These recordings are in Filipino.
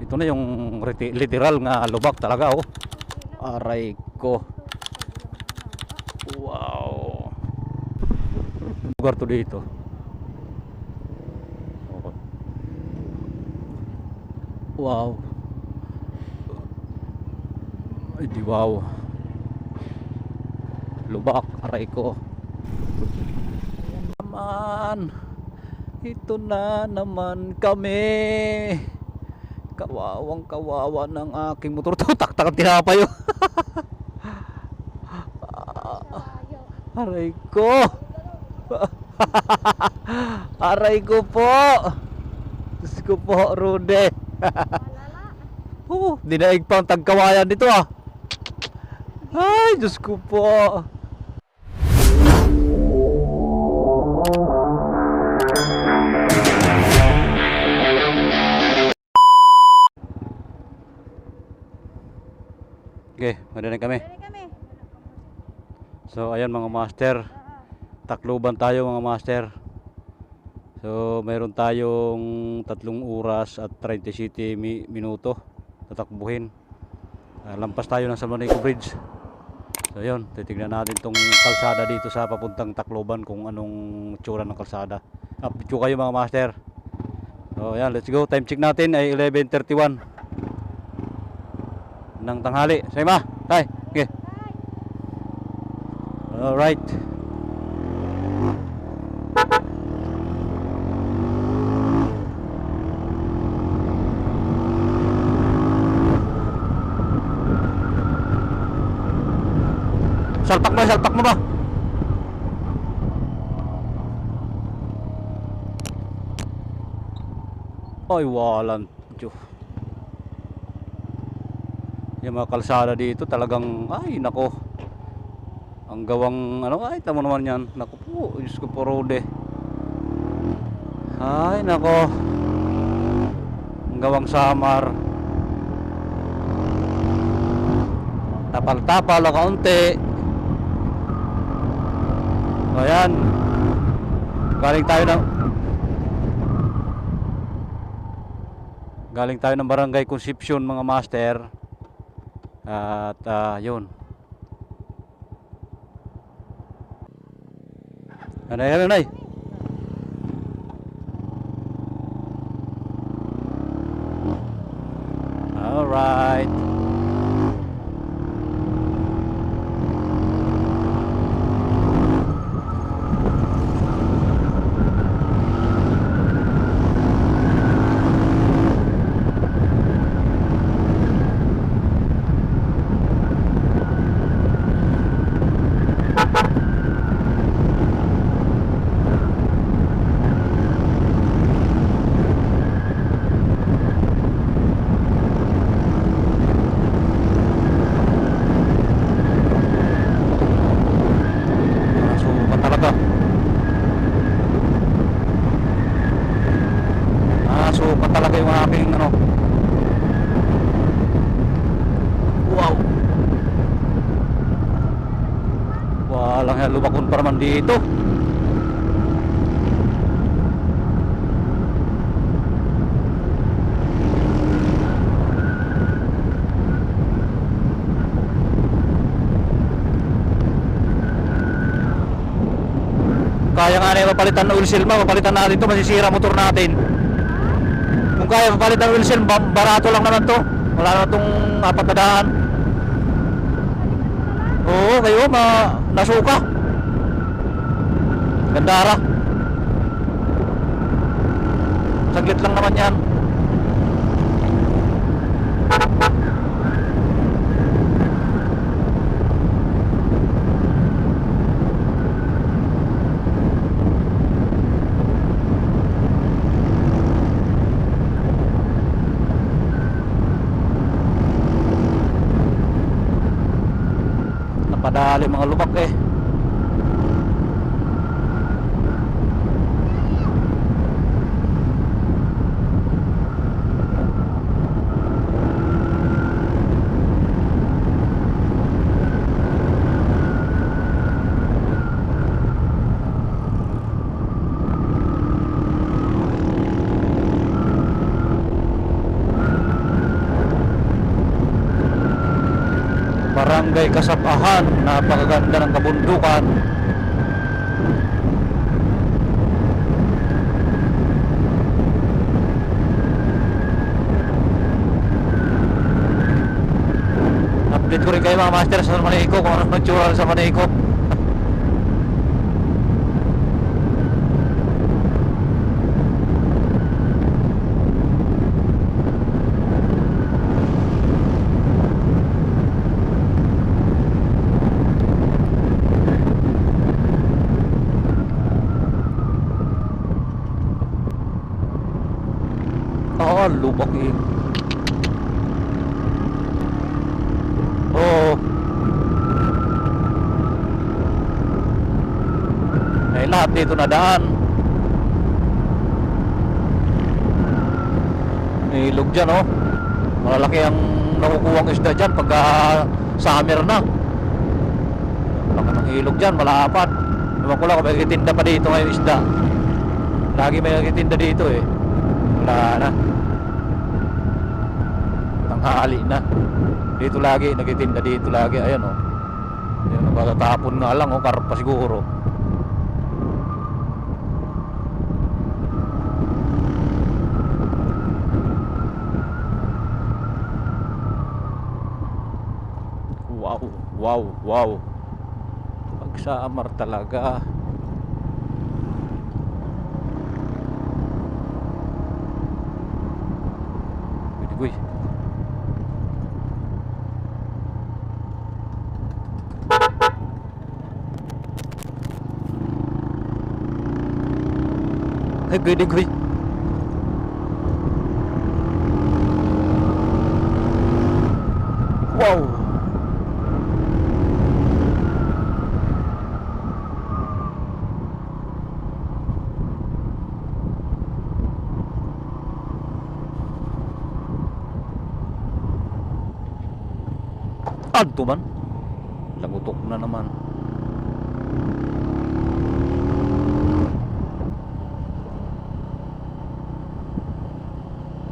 Ito na yung literal nga lubak talaga, oh. Aray ko. Wow. Lugar to dito. Wow. Ay di wow. Lubak, aray ko. Naman. Ito na naman kami. Kawawang kawawa ng aking motor. Taktak ang tinapay. Aray ko. Aray ko po. Diyos ko po, Rude. Dinaig pa ang tagkawayan dito ah. Ay, Diyos ko po. Okay, madaling kami. So, ayan mga master. Tacloban tayo mga master. So, mayroon tayong 3 oras at 37 minuto tatakbuhin. Lampas tayo ng San Juanico Bridge. So, yun. Titignan natin tong kalsada dito sa papuntang Tacloban kung anong tsura ng kalsada. Picture kayo mga master. So, ayan. Let's go. Time check natin ay 11:31 ng tanghali. Say ma. Tay. Okay. Alright. Salpak mo ba? Ay, walang Diyo. Yung mga kalsada dito talagang, ay, nako. Ang gawang, ano, ay, tamo naman yan. Nako po, Diyos ko po, Rode. Ay, nako. Ang gawang Samar. Tapal-tapal o kaunti. Ayan. Galing tayo ng Barangay Concepcion mga master. At yun. Anay. Alright. Sukat talaga yung aking ano. Wow. Walang lubakon pa naman dito. Kaya nga na mapalitan na oil seal, mapalitan natin ito, masisira motor natin. Kung kaya mapalit ang wheel seal, barato lang naman to. Wala naman itong 400. Oo, kayo, nasuka. Gandara. Saglit lang naman yan. Napadali mga lubak eh. Barangay Kasabahan, napakaganda ng kabundukan. Update ko rin kayo mga master sa Manico kung ano tsura sa Manico. Lubak eh. Oo. Eh, lahat dito na daan. May ilog dyan, oh. Malalaki ang nakukuhang isda dyan pagka summer na. Laki ng ilog dyan, malapat. Ewan ko lang kung may nagtitinda pa dito ngayon isda. Lagi may nagtitinda dito eh. Wala na. Tanghali na. Dito lagi, nagtitinda dito lagi. Ayan oh. Ayan, nagtatapon nga lang oh, karpa siguro. Wow, wow, wow. Pagsamar talaga. Uy. Ay, pwede ko. Wow. Adto man. Lagutok na naman.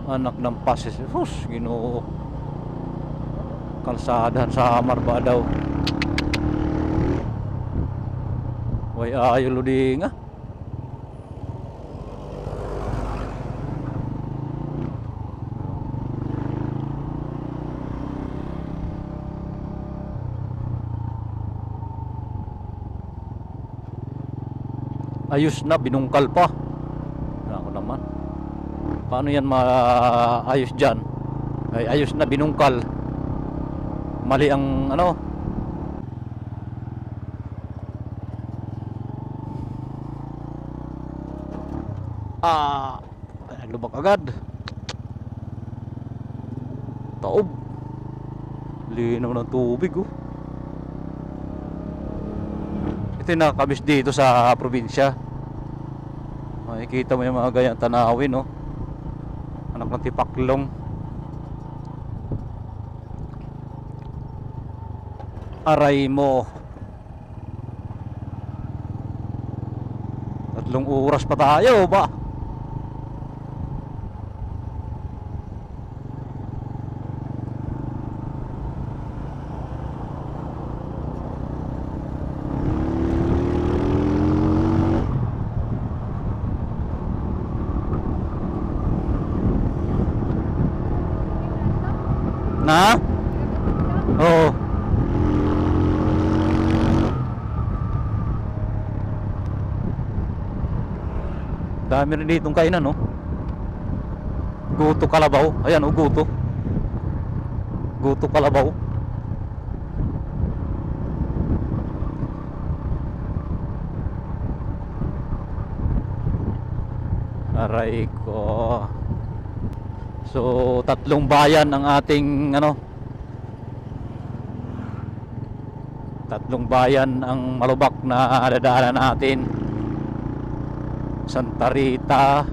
Anak ng pases. Hus, Ginoo. Kalsadahan sa Samar ba daw? Way ayo luding ah. Ayos na, binungkal pa. Ako naman. Paano yan maayos dyan? Ay, ayos na, binungkal. Mali ang ano. Lubak agad. Taob. Linaw ng tubig oh. Ito yung nakakabis dito sa probinsya. Makikita mo yung mga ganyang tanawin no? Anak ng tipaklong. Aray mo. 3 oras pa tayo ba? Na? Oo. Dami rin ditong kainan no. Guto Kalabaw. Ayan oh, Guto. Guto Kalabaw. Aray ko. So 3 bayan ang ating ano, 3 bayan ang malubak na dadaanan natin. Santa Rita,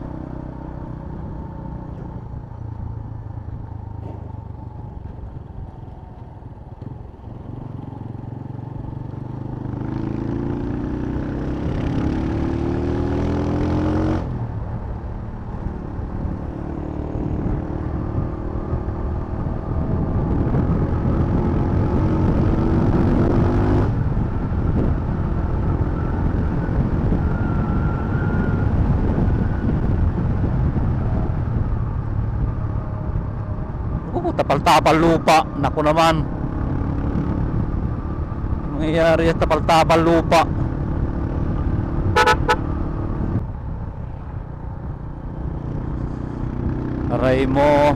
Tapal-tapal lupa. Naku naman. Nangyayari sa tapal-tapal lupa. Aray mo.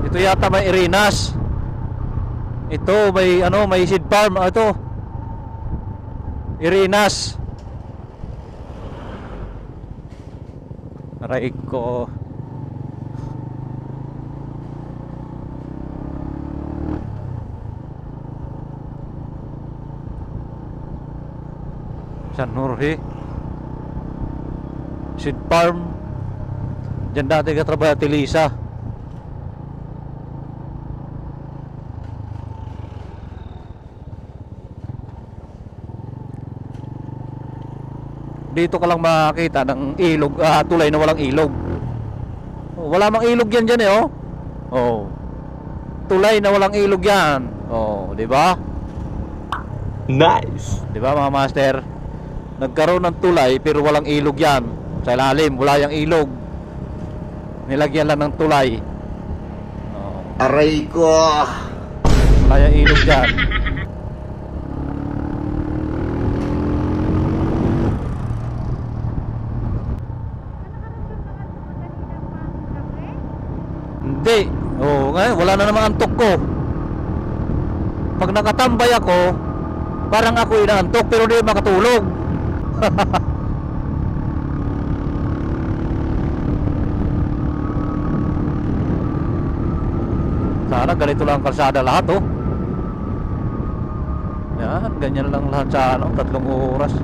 Ito yata may Irinas. Ito may ano, may seed farm. Ito Irinas. Aray ko. San Jorge seed farm. Diyan dati katrabaho si Lisa. Dito ka lang makakita ng ilog, tulay na walang ilog. Oh, wala mang ilog yan dyan eh, oh. Oh. Tulay na walang ilog yan. Oh, di ba? Nice. Di ba mga master? Nagkaroon ng tulay pero walang ilog yan. Sa ilalim, wala yung ilog. Nilagyan lang ng tulay. Oh. Aray ko. Wala yung ilog dyan. Hindi. Oh, ngayon wala na namang antok ko. Pag nakatambay ako, parang ako inaantok pero di makatulog. Sana ganito lang ang kalsada lahat, oh. Yan, ganyan lang lahat sa ano, 3 oras.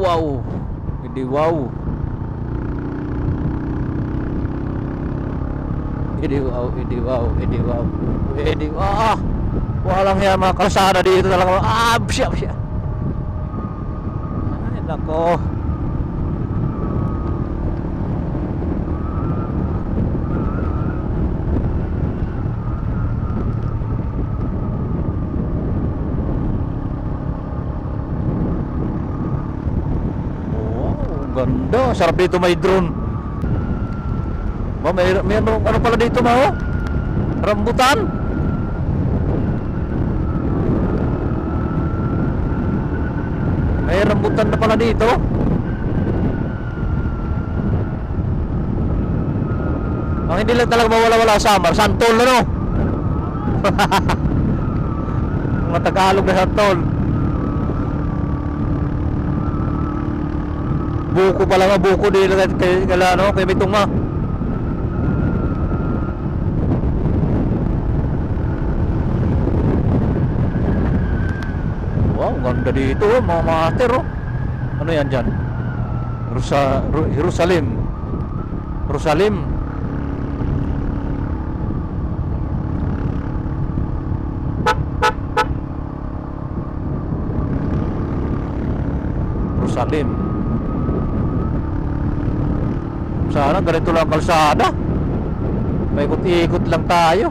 Wow. Hindi wow. Hindi wow, hindi wow, hindi wow. Hindi wow. Walang yan mga kalsada dito talaga. Siya. Ay, nako. Ganda, sarap dito may drone. May ano pala dito ma, oh? Rambutan. May rambutan na pala dito. Ang hindi lang talaga mawala-wala summer, santol ano? Mga Tagalog na santol. Buko pala nga, buko dito kay Mitong ma. Wow, ganda dito, mga master, oh. Ano yan dyan? Jerusalem. Jerusalem. Jerusalem. Sana ganito lang kalsada. May ikot-ikot lang tayo.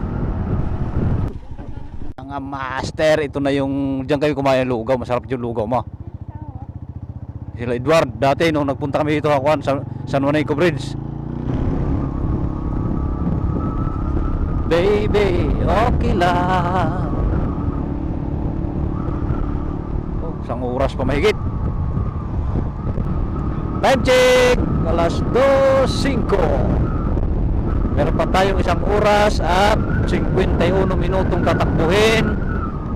Mga master, ito na yung diyan kayo kumain ng lugaw. Masarap yung lugaw mo. Sila Edward, dati nung nagpunta kami dito sa San Juanico Bridge. Baby, okay lang. Oh, 1 oras pa mahigit. Time check! Alas 2:05. Meron pa tayong 1 oras at 51 minutong tatakbuhin.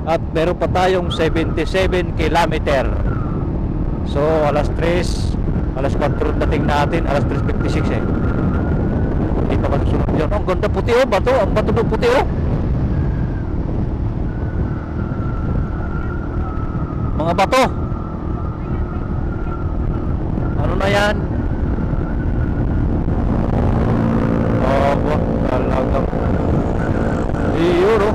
At meron pa tayong 77 kilometer. So alas 3 Alas 4 dating natin, alas 3:56 eh. Hindi pa kasunod yan. Ang ganda puti oh, bato. Ang bato ng puti oh. Mga bato. Ano na yan? Oh, talagang iyon oh.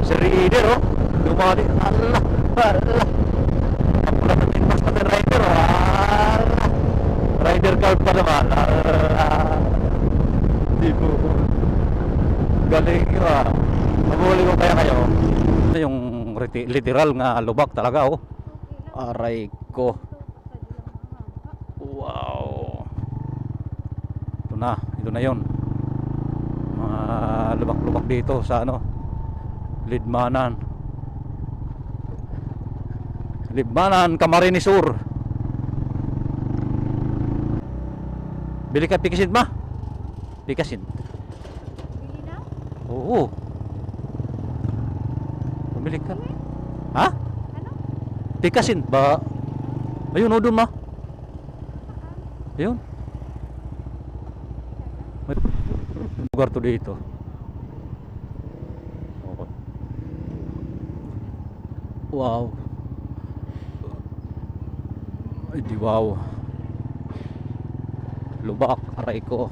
Si Reader oh. Dumali. Allah. Allah. Ako na natin mas natin rider oh. Allah. Rider card pa naman. Allah. Di po. Galing yun ah. Mahuli ko kaya kayo. Yung literal nga lubak talaga oh. Aray ko. Wow. Ito na yon. Mga lubak-lubak dito sa ano, Lidmanan, Camarines Sur. Bili ka pikasin ma? Pikasin. Bili na? Oo. Bumili ka. Ha? Ano? Pikasin ba? Ayun o doon ma. Ayun. May lugar to dito. Wow. Ay di wow. Lubak, aray ko.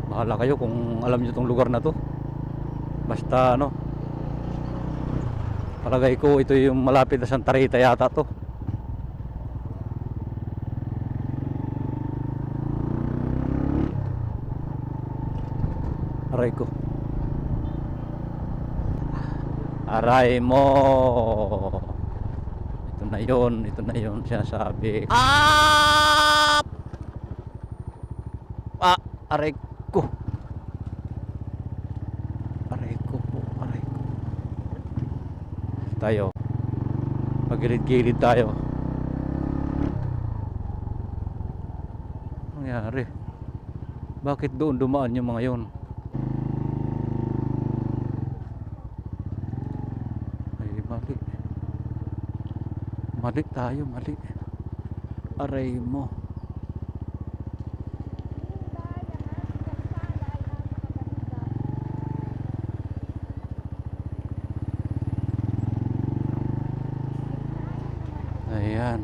Bahala kayo kung alam nyo tong lugar na to. Basta ano, palagay ko ito yung malapit na Santa Rita yata to. Aray ko. Aray mo. Ito na yun sinasabi. Aray ko. Aray ko po, aray ko. Tayo. Magilid-gilid tayo. Ano nangyari? Bakit doon dumaan yung mga yun? Mali tayo, mali. Aray mo. Ayan.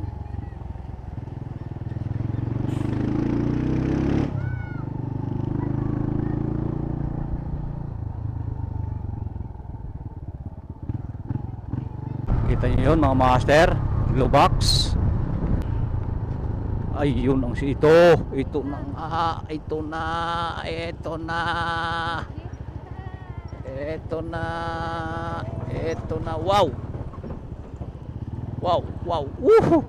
Kita niyo yun mga master. Globox. Ayun ang ito na wow. Woohoo.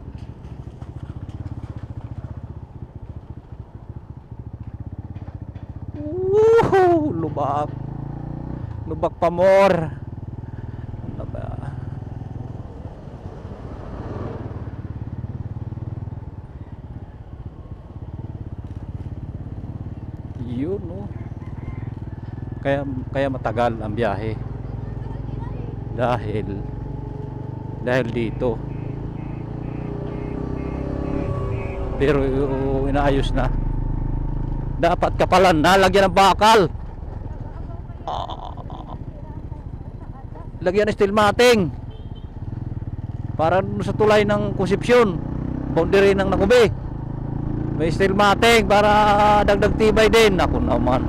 Lubak pa more. Ano ba? Yun no. Kaya matagal ang biyahe dahil dito, pero inaayos na. Dapat kapalan na, lagyan ng bakal, lagyan ng steel matting para sa tulay ng Concepcion, boundary ng Nakube. May steel matting para dagdag tibay din. Ako naman,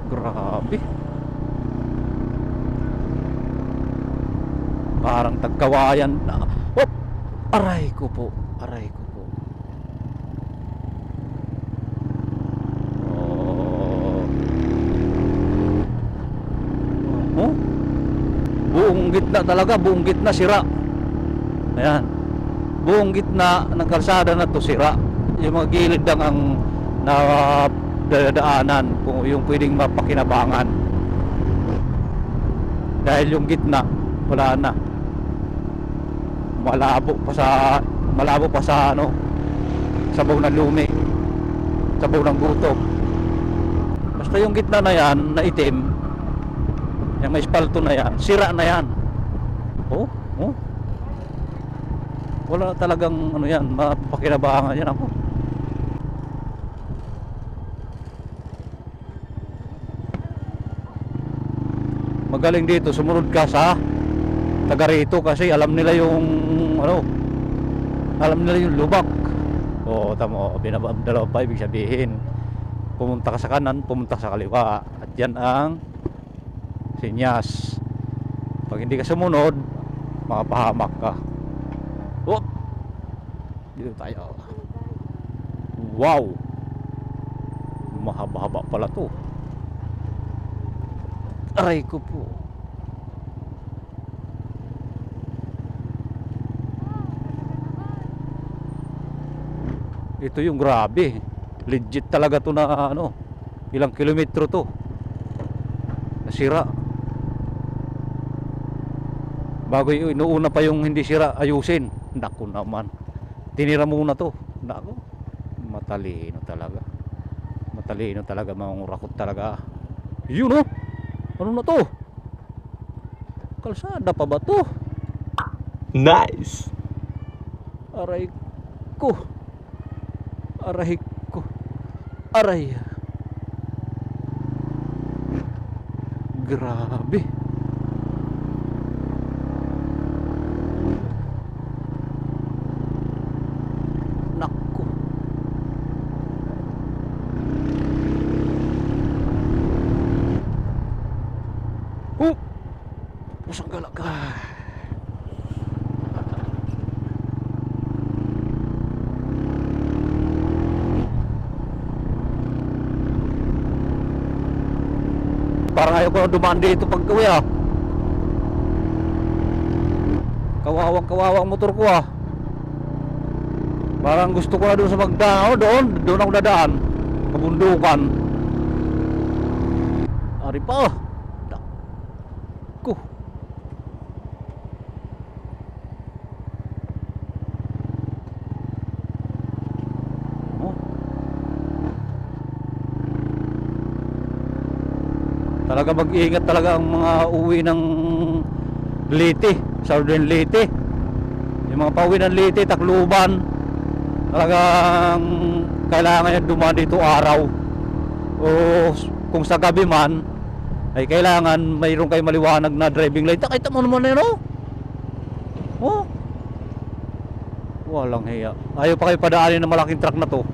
grabe, parang tagkawayan na. Oh, aray ko po. Oh, buong gitna talaga, buong gitna sira. Ayan, buong gitna ng kalsada na to sira. Yung mga gilid lang ang nadadaanan kung yung pwedeng mapakinabangan, dahil yung gitna wala na. Malabo pa sa sabaw ng lumi, sabaw ng gutom. Basta Basta yung gitna na yan, na itim, yung may espalto na yan, sira na yan. Oh, oh. Wala talagang ano yan, mapakinabangan yan ako. Magaling dito, sumunod ka sa taga rito kasi alam nila yung ano, alam nila yung lubak. Oo, tamo, dalawa pa ibig sabihin. Pumunta ka sa kanan, pumunta sa kaliwa. At yan ang sinyas. Pag hindi ka sumunod, makapahamak ka. Oh! Dito tayo. Wow! Mahaba-haba pala to. Aray ko po. Ito yung grabe. Legit talaga to na ano. Ilang kilometro to. Nasira. Bago yung inuuna pa yung hindi sira, ayusin. Naku naman. Tinira muna to. Naku. Matalino talaga. Matalino talaga. Mangurakot talaga. Yun oh. Ano na to? Kalsada pa ba to? Nice. Aray ko. Aray ko. Aray. Grabe. Naku. Oh. Pusang galak. Parang ayaw ko na dumaan dito pag uwi ah. Kawawang motor ko ah. Parang gusto ko na doon sa magdaan. Doon ako dadaan. Kabundukan. Ari pa. Naku. Oh. Talaga mag-iingat talaga ang mga uwi ng Leyte, Southern Leyte. Yung mga pauwi ng Leyte, Tacloban, talagang kailangan yan dumaan dito araw. O kung sa gabi man, ay kailangan mayroon kayo maliwanag na driving light. Nakita mo naman yun oh. Oh. Walang hiya. Ayaw pa kayo padaanin ng malaking truck na to.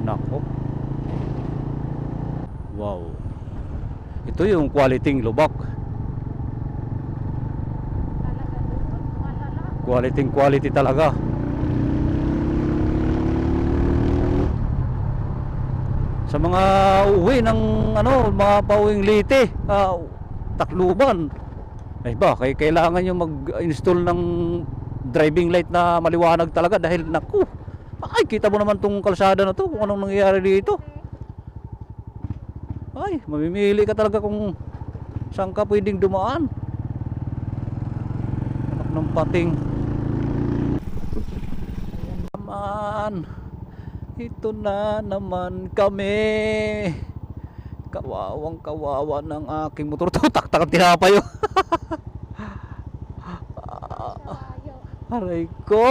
Nako. Wow. Ito yung quality lubak. Quality talaga. Sa mga uwi ng ano, mga pauwing Leyte, Tacloban. Ay ba, kailangan yung mag-install ng driving light na maliwanag talaga dahil naku. Ay, kita mo naman tong kalsada na to kung anong nangyayari dito. Ay, mamimili ka talaga kung saan ka pwedeng dumaan. Anak ng pating. Naman. Ito na naman kami. Kawawang kawawa ng aking motor. Tak-tak ang tinapay. Aray ko.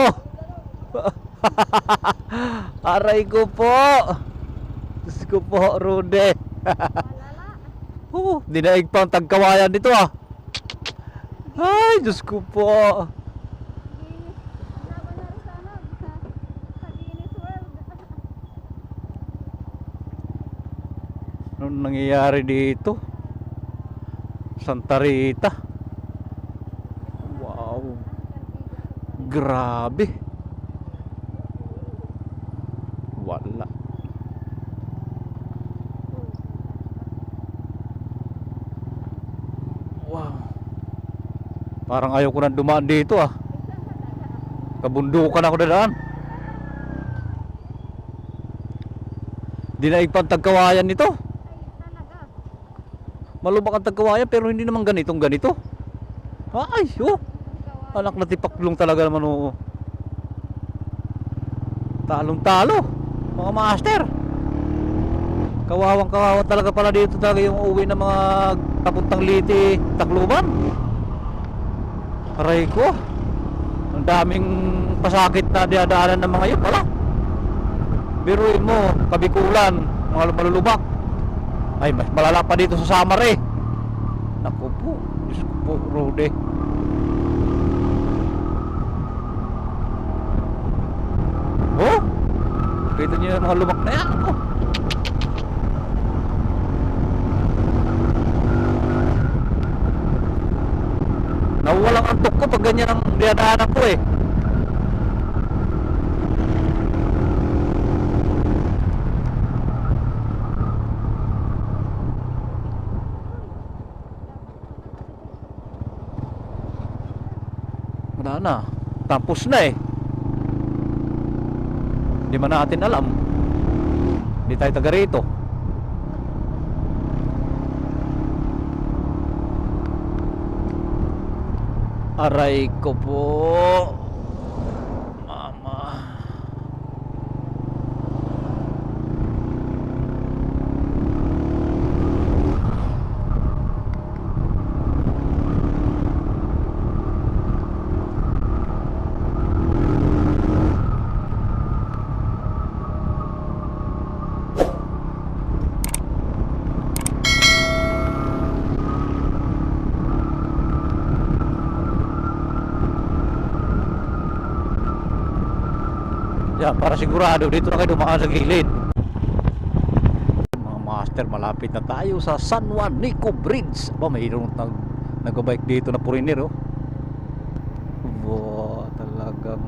Aray ko po. Diyos ko po, Rude. Dinaig pa ang tagkawayan dito ah. Ay, Diyos ko po. Anong nangyayari dito? Santa Rita. Wow. Grabe. Wala. Wow. Parang ayaw ko na dumaan dito ah. Kabundukan ako dadaan. Dinaig pa ang tagkawayan nito. Malubak ang tagkawayan pero hindi naman ganito. Ay, oh. Anak na tipaklong talaga naman, oo. Talong talo mga master. Kawawang kawawa talaga pala dito talaga yung uwi ng mga papuntang Liti, Tacloban. Aray ko, ang daming pasakit na diadaanan ng mga yun pala. Biruin mo, Kabikulan, mga malulubak. Ay, mas malala pa dito sa Samar eh. Naku po, Diyos ko po, Rode. Oh, kita niyo yung mga lubak na yan. Oh. Nawawalang antok ko pag ganyan ang dinadaanan ko eh. Wala na, tapos na eh. Hindi man natin alam. Hindi tayo taga rito. Aray ko po, mama. Yan, para sigurado dito na kayo dumaan sa gilid. Mga master, malapit na tayo sa San Juanico Bridge. Aba, mayroon nag-bike dito na foreigner oh. Wow, talagang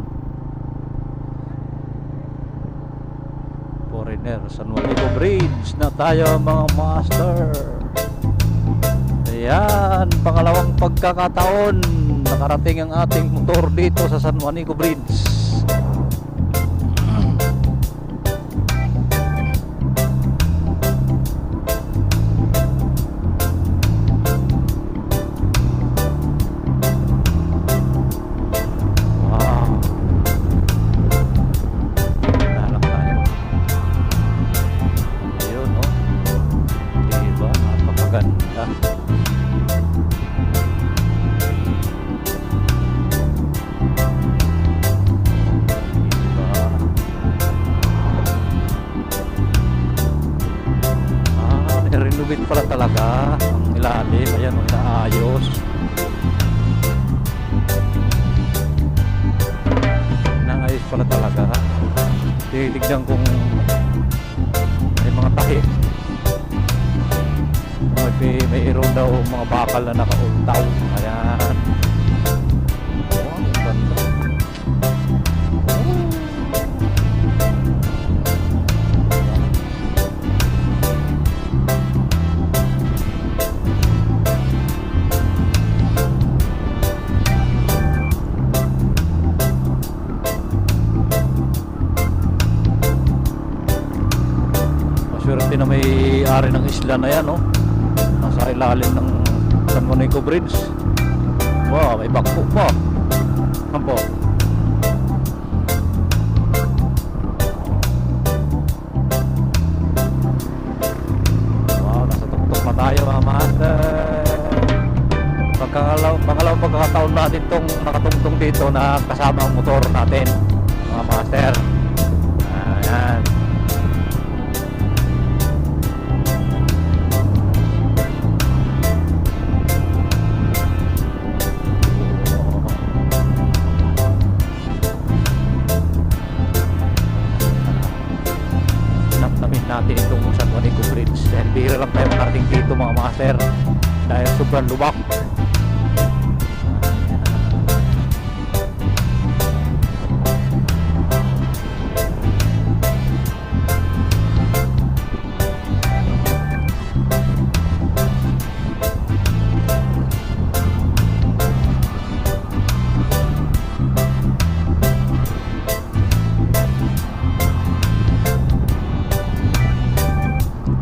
foreigner. San Juanico Bridge na tayo mga master. Ayan, pangalawang pagkakataon nakarating ang ating motor dito sa San Juanico Bridge. Renovate pala talaga ang ilalim. Ayan o, inaayos. Inaayos pala talaga. Titignan kung may mga tahi. Mayroon daw mga bakal na nakauntaw. Ayan. Oh, ang ganda. Swerte na may ari ng isla na yan, no? Nasa ilalim ng San Juanico Bridge. Wow, may bakpo pa. Hampo. Wow, nasa tuktok na tayo mga master. Pangalawang pagkakataon natin itong nakatungtong dito na kasama ang motor natin mga master. Ayan. Natin itong San Juanico Bridge dahil bihira lang tayo makarating dito mga master dahil sobrang lubak.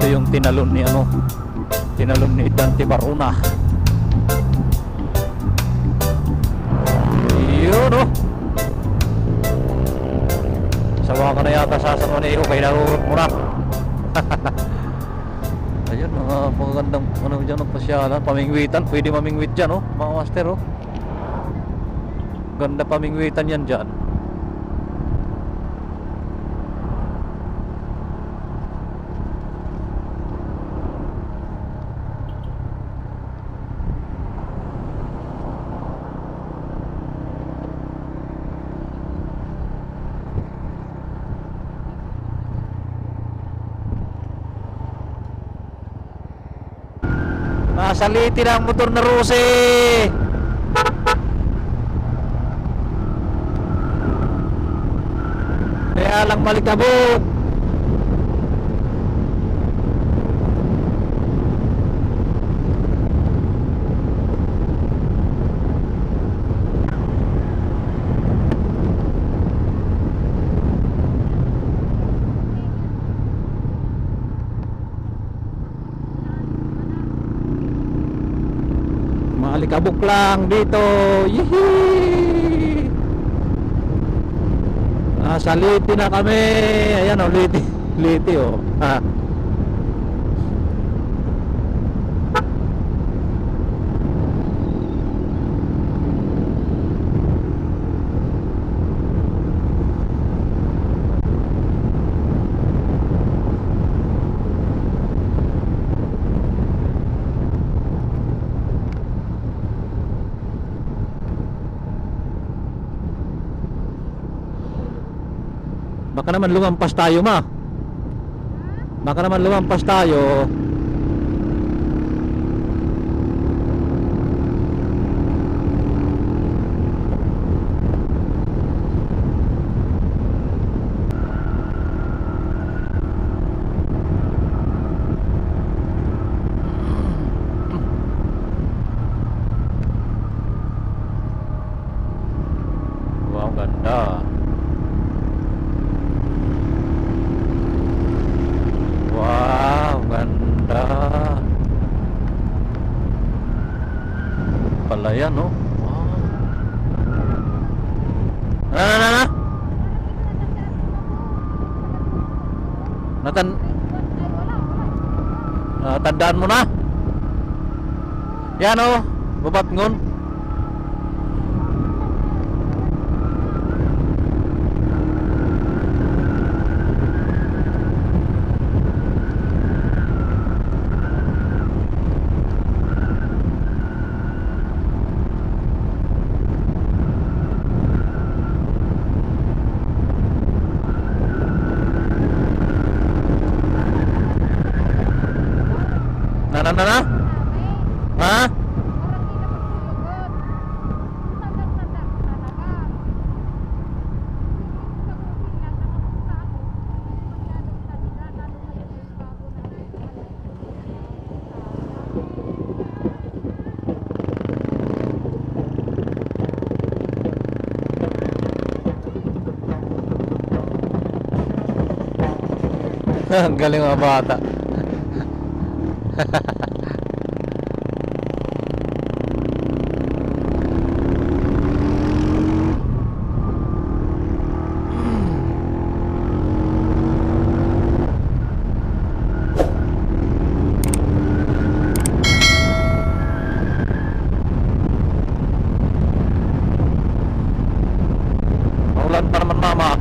Yung tinalon ni Dante Barona. doon, oh. Sawa ka na yata sa San Juanico, kaya narurot mo na. Ayun, mga magandang ano dyan, pasyalan, pamingwitan. Pwede mamingwit dyan, oh, mga master, oh. Ganda pamingwitan yan dyan. Nasalitin ang motor na Rose. Kaya lang malikabok. Malikabok lang dito. Yehey! Nasa Liti na kami. Ayan, oh, Liti. Liti, oh. Ha. Baka naman lumampas tayo, ma. Baka naman lumampas tayo. Wow, ganda. Wow, ganda. Palayan, no? Wow. Na. Tandaan mo na. Yan, oh. Babat ngon. Na? Ha? Ang galing mga bata. Maulan pa naman, mama.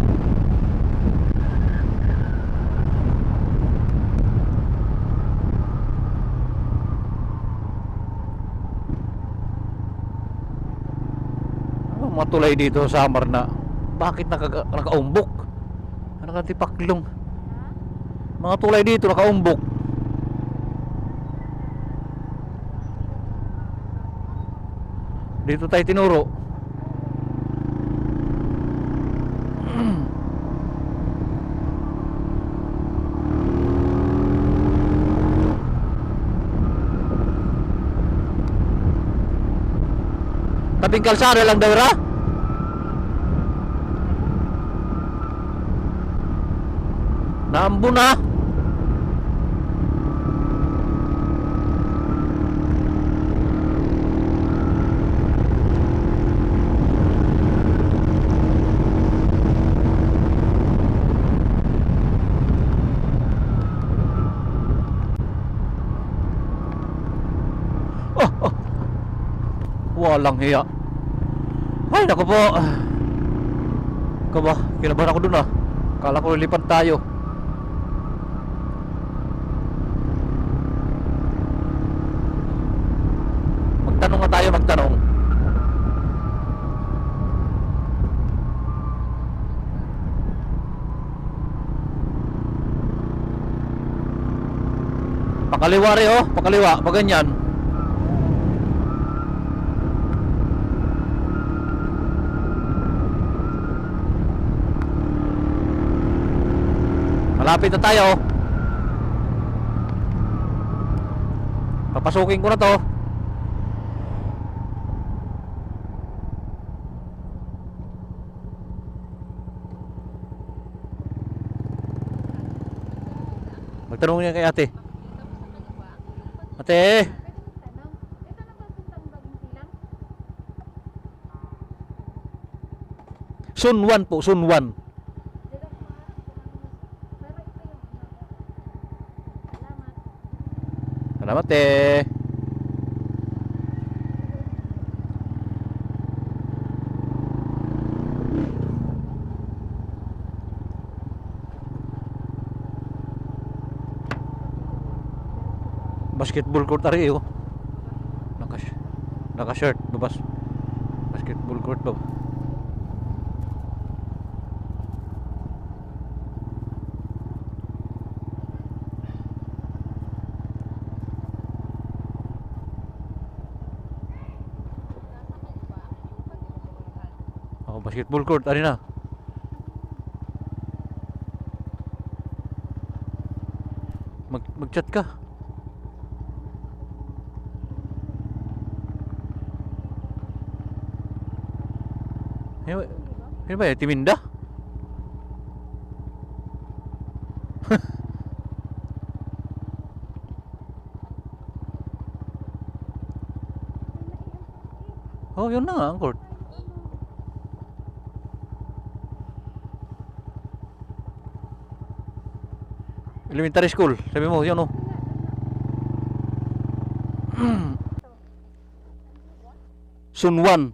Mga tulay dito sa Marna, bakit nakaumbok? Nakatipaklong. Mga tulay dito nakaumbok. Dito tayo tinuro. Tabing kalsada lang daw ra. Naambo na. Walang hiya. Ay, naku po. Kaba, kinabahan ako dun ah. Kala ko lilipad tayo. Magtanong nga tayo, magtanong. Pakaliwa rin oh, pakaliwa, pag ganyan. Malapit na tayo. Papasukin ko na to. Magtanong niya kay ate. Ate, Pwede mong tanong. Ito na ba puntang bagong silang? Sunwan po, Sunwan. Dito pa. Pero ito yung Salamat. Salamat eh. Basketball court ari oh. Naka-shirt babas. Basketball court ba? Oh, basketball court ari na. Mag-chat ka. Ano ba yun? Timinda? Oh, yun na nga ang court. Elementary school. Sabi mo, yun oh. Sunwan.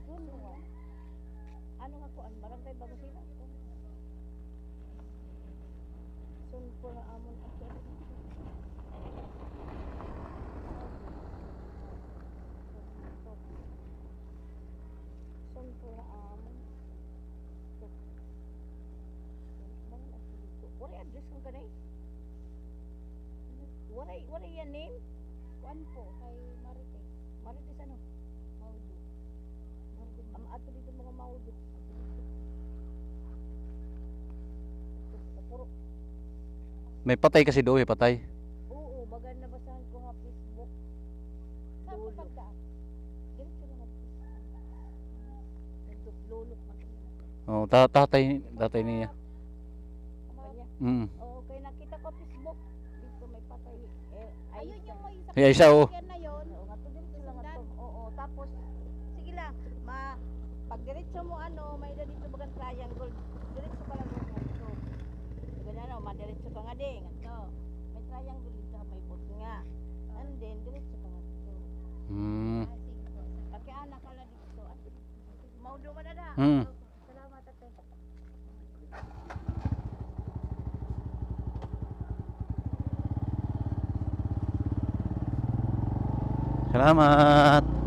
Ano nga po? Ang barangay bagong silang? Sun po na amon ako. Sun po na amon. What address kang kanay? What your name? Juan po, kay Marites. Marites ano? Maudo. Ang ato dito mga Maudo. Puro. May patay kasi doon, may patay. Oo, bagan nabasahan ko nga Facebook. Saan ko pagdaan? Ganito lang ang nagduplulok man. Oh, tatay niya. Kanya? Mm. Oo, kaya nakita ko Facebook. Dito may patay. Ayun yung may isa. Ay, isa oh. Yan na yun. Oo, nga to dito lang ato. Oo, tapos, sige lang, pag diretso mo ano, may na dito bagang triangle. Diretso ka lang mo ito. Ganyan ano, madiretso ka nga din. Ito. May triangle dito, may boat nga. And then, diretso ka nga dito. Mm. Pagkaanak ka lang dito. Maudo man na na. Mm. Salamat ate. Salamat.